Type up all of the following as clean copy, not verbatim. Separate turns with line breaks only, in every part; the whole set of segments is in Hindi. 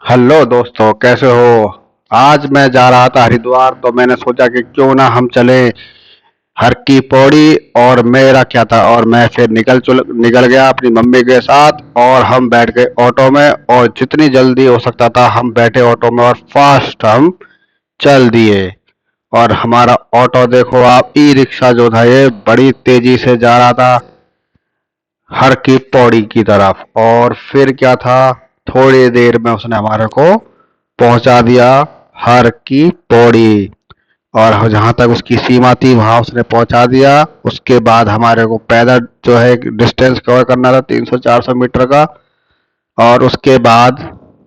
हेलो दोस्तों, कैसे हो। आज मैं जा रहा था हरिद्वार, तो मैंने सोचा कि क्यों ना हम चले हर की पौड़ी। और मेरा क्या था, और मैं फिर निकल गया अपनी मम्मी के साथ, और हम बैठ गए ऑटो में। और जितनी जल्दी हो सकता था हम बैठे ऑटो में और फास्ट हम चल दिए। और हमारा ऑटो देखो आप, ई रिक्शा जो था ये बड़ी तेजी से जा रहा था हर की पौड़ी की तरफ। और फिर क्या था, थोड़ी देर में उसने हमारे को पहुंचा दिया हर की पौड़ी। और जहां तक उसकी सीमा थी वहां उसने पहुंचा दिया। उसके बाद हमारे को पैदल जो है डिस्टेंस कवर करना था 300-400 मीटर का। और उसके बाद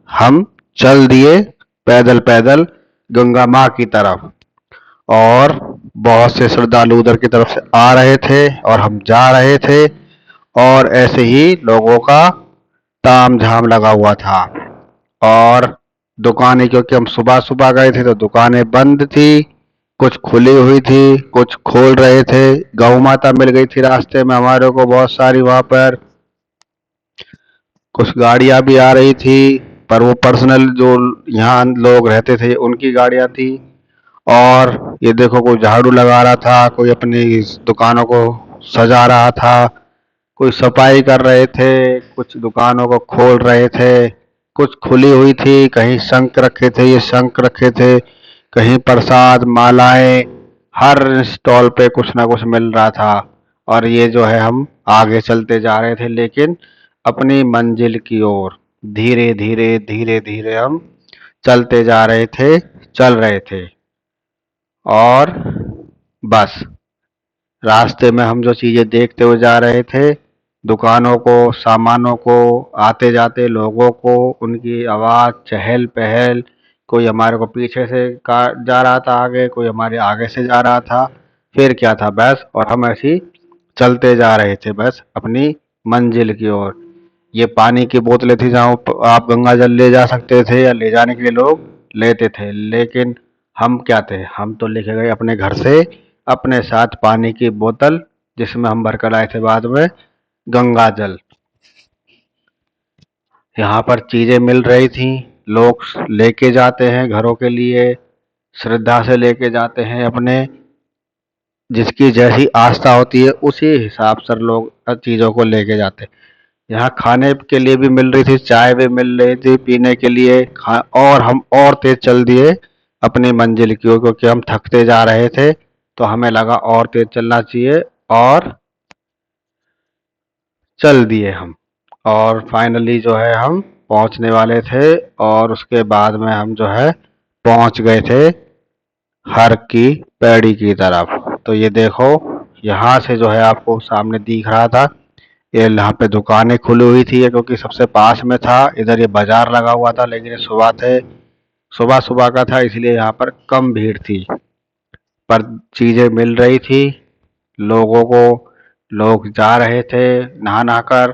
हम चल दिए पैदल पैदल गंगा माँ की तरफ। और बहुत से श्रद्धालु उधर की तरफ से आ रहे थे और हम जा रहे थे। और ऐसे ही लोगों का ताम झाम लगा हुआ था। और दुकानें, क्योंकि हम सुबह सुबह गए थे तो दुकानें बंद थी, कुछ खुली हुई थी, कुछ खोल रहे थे। गौ माता मिल गई थी रास्ते में हमारे को बहुत सारी वहां पर। कुछ गाड़ियां भी आ रही थी, पर वो पर्सनल जो यहाँ लोग रहते थे उनकी गाड़ियां थी। और ये देखो, कोई झाड़ू लगा रहा था, कोई अपनी दुकानों को सजा रहा था, कोई सफाई कर रहे थे, कुछ दुकानों को खोल रहे थे, कुछ खुली हुई थी। कहीं शंख रखे थे, ये शंख रखे थे, कहीं प्रसाद मालाएं। हर स्टॉल पे कुछ ना कुछ मिल रहा था। और ये जो है हम आगे चलते जा रहे थे, लेकिन अपनी मंजिल की ओर धीरे धीरे धीरे धीरे हम चलते जा रहे थे, चल रहे थे। और बस रास्ते में हम जो चीजें देखते हुए जा रहे थे, दुकानों को, सामानों को, आते जाते लोगों को, उनकी आवाज, चहल पहल। कोई हमारे को पीछे से जा रहा था आगे, कोई हमारे आगे से जा रहा था। फिर क्या था, बस और हम ऐसे ही चलते जा रहे थे बस अपनी मंजिल की ओर। ये पानी की बोतलें थी जहाँ आप गंगा जल ले जा सकते थे या ले जाने के लिए लोग लेते थे। लेकिन हम क्या थे, हम तो लेके गए अपने घर से अपने साथ पानी की बोतल, जिसमें हम भर कर आए थे बाद में गंगा जल। यहाँ पर चीजें मिल रही थी, लोग लेके जाते हैं घरों के लिए, श्रद्धा से लेके जाते हैं अपने, जिसकी जैसी आस्था होती है उसी हिसाब से लोग चीजों को लेके जाते हैं। यहाँ खाने के लिए भी मिल रही थी, चाय भी मिल रही थी पीने के लिए। और हम और तेज चल दिए अपनी मंजिल की ओर, क्योंकि हम थकते जा रहे थे, तो हमें लगा और तेज चलना चाहिए। और चल दिए हम। और फाइनली जो है हम पहुंचने वाले थे। और उसके बाद में हम जो है पहुंच गए थे हर की पैड़ी की तरफ। तो ये देखो, यहाँ से जो है आपको सामने दिख रहा था, ये यहाँ पे दुकानें खुली हुई थी, ये क्योंकि सबसे पास में था। इधर ये बाजार लगा हुआ था, लेकिन ये सुबह थे, सुबह सुबह का था, इसलिए यहाँ पर कम भीड़ थी। पर चीजें मिल रही थी लोगों को, लोग जा रहे थे नहा नहा कर,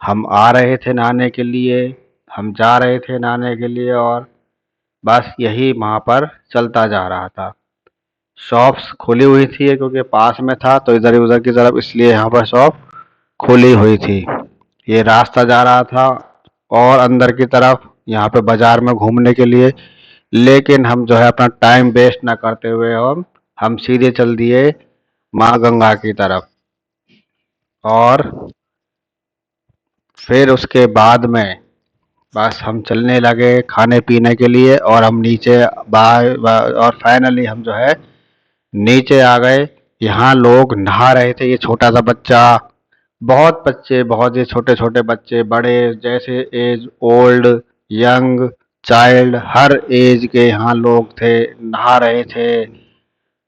हम आ रहे थे नहाने के लिए, हम जा रहे थे नहाने के लिए। और बस यही वहाँ पर चलता जा रहा था। शॉप्स खुली हुई थी क्योंकि पास में था, तो इधर उधर की तरफ, इसलिए यहाँ पर शॉप खुली हुई थी। ये रास्ता जा रहा था और अंदर की तरफ, यहाँ पे बाजार में घूमने के लिए। लेकिन हम जो है अपना टाइम वेस्ट ना करते हुए हम सीधे चल दिए माँ गंगा की तरफ। और फिर उसके बाद में बस हम चलने लगे खाने पीने के लिए। और हम नीचे और फाइनली हम जो है नीचे आ गए। यहाँ लोग नहा रहे थे, ये छोटा सा बच्चा, बहुत बच्चे, बहुत ही छोटे छोटे बच्चे, बड़े, जैसे एज ओल्ड, यंग, चाइल्ड, हर एज के यहाँ लोग थे, नहा रहे थे।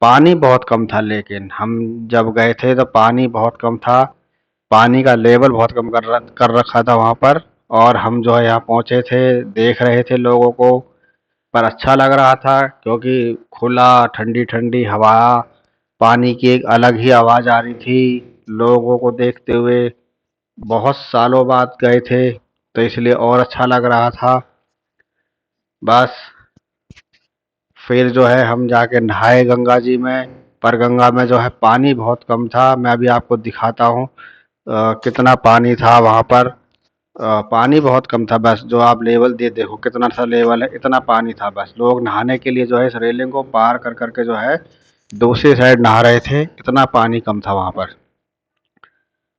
पानी बहुत कम था, लेकिन हम जब गए थे तो पानी बहुत कम था, पानी का लेवल बहुत कम कर रखा था वहाँ पर। और हम जो है यहाँ पहुँचे थे, देख रहे थे लोगों को। पर अच्छा लग रहा था, क्योंकि खुला, ठंडी ठंडी हवा, पानी की एक अलग ही आवाज़ आ रही थी लोगों को देखते हुए। बहुत सालों बाद गए थे, तो इसलिए और अच्छा लग रहा था। बस फिर जो है हम जाके नहाए गंगा जी में। पर गंगा में जो है पानी बहुत कम था, मैं अभी आपको दिखाता हूँ कितना पानी था वहाँ पर। पानी बहुत कम था, बस जो आप लेवल दे देखो कितना सा लेवल है, इतना पानी था। बस लोग नहाने के लिए जो है इस रेलिंग को पार कर करके जो है दूसरी साइड नहा रहे थे, इतना पानी कम था वहाँ पर।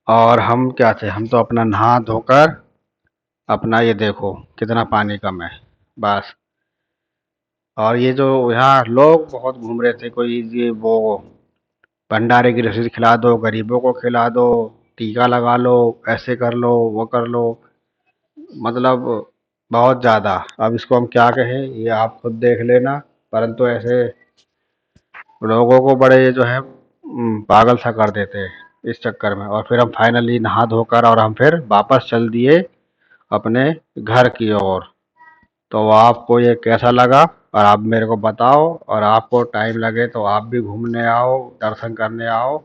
और हम क्या थे, हम तो अपना नहा धोकर अपना ये देखो कितना पानी कम है बस। और ये जो यहाँ लोग बहुत घूम रहे थे, कोई ये वो भंडारे की रसीद खिला दो, गरीबों को खिला दो, टीका लगा लो, ऐसे कर लो, वो कर लो, मतलब बहुत ज़्यादा। अब इसको हम क्या कहें, ये आप खुद देख लेना। परंतु ऐसे लोगों को बड़े ये जो है पागल सा कर देते हैं इस चक्कर में। और फिर हम फाइनली नहा धोकर और हम फिर वापस चल दिए अपने घर की ओर। तो आपको ये कैसा लगा और आप मेरे को बताओ, और आपको टाइम लगे तो आप भी घूमने आओ, दर्शन करने आओ।